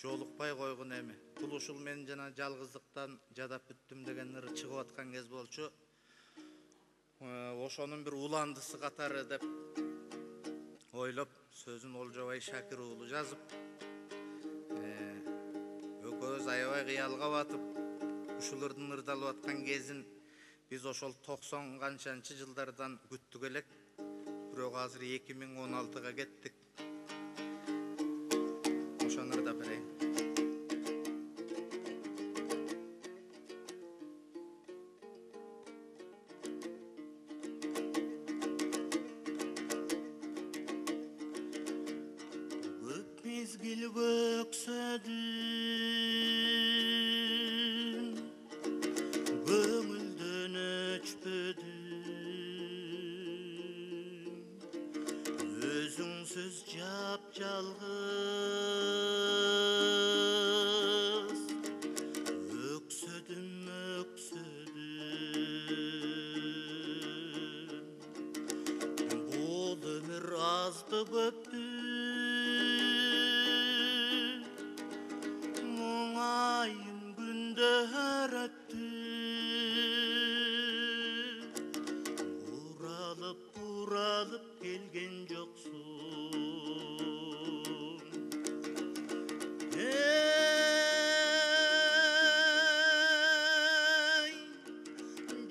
жолукпай койгон эми. Бул ушул мен жана жалгыздыктан жадап бүттүм деген ыры чыгып аткан кез болчу. Ошонун бир уландысы катары деп ойлоп, сөзүн Олжобай Шакир уулу жазып, экөөбүз аябай кыялга батып, ушулардын ырдалып аткан кезин биз ошол 90 канчанчы жылдардан күттүк элек. Бирок азыр 2016га кеттик. Ошону ырдап берейин. Көп мезгил көксөдүм, көңүлдөн өчпөдүм, өзүңсүз жап-жалгыз өксөдүм, бул өмүр азды көптү мұңайым күндер өтті, уралып келген жоқсың. Ей,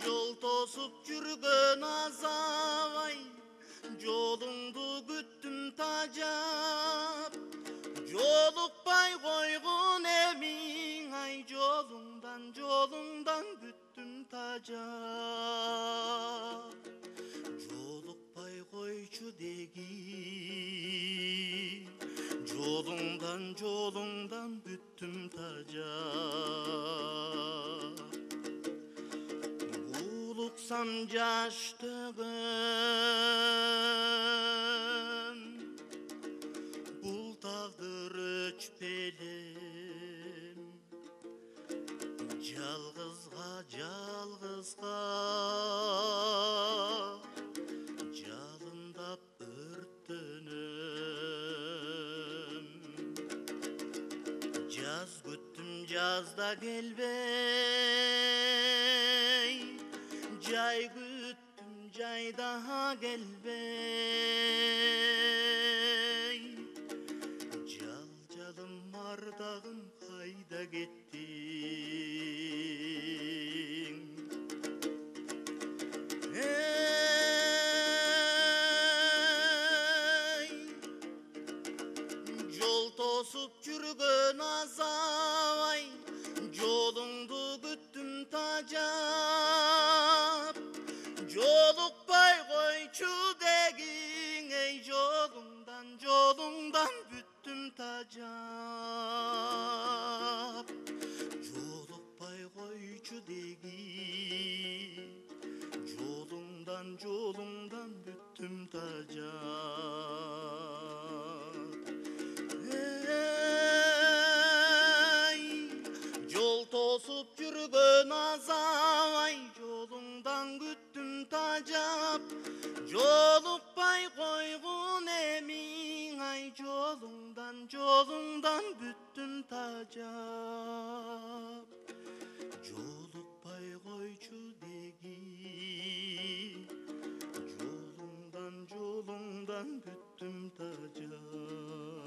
жол тосып жүрген азабай, жолыңды күттім тажап, жолукпай койгон эмиң ай, жолуңдан бүттүм тажап. Жолукпай койчу деги, жолуңдан бүттүм тажап. Улуксам жаштыгым, бул тагдыр өчпелем, жалгызга жалындап өрттөнөм. Жаз күттүм, жазда келбей, жай күттүм, жайда келбей. Жалым ардагым кайда кеттиң? Ей, жол тосуп жүргөн азабай, жолуңду күттүм тажап. Жолукпай койчу дегиң, ей, жолуңдан бүттүм тажап. Жолукпай койчу деги, жолуңдан бүттүм тажап. Ей, жол тосуп жүргөн азабай, жолуңдан күттүм тажап. Жолукпай койгон эмиң ай, жолуңдан бүттүм тажап. Жолукпай койчу деги, жолуңдан бүттүм тажап.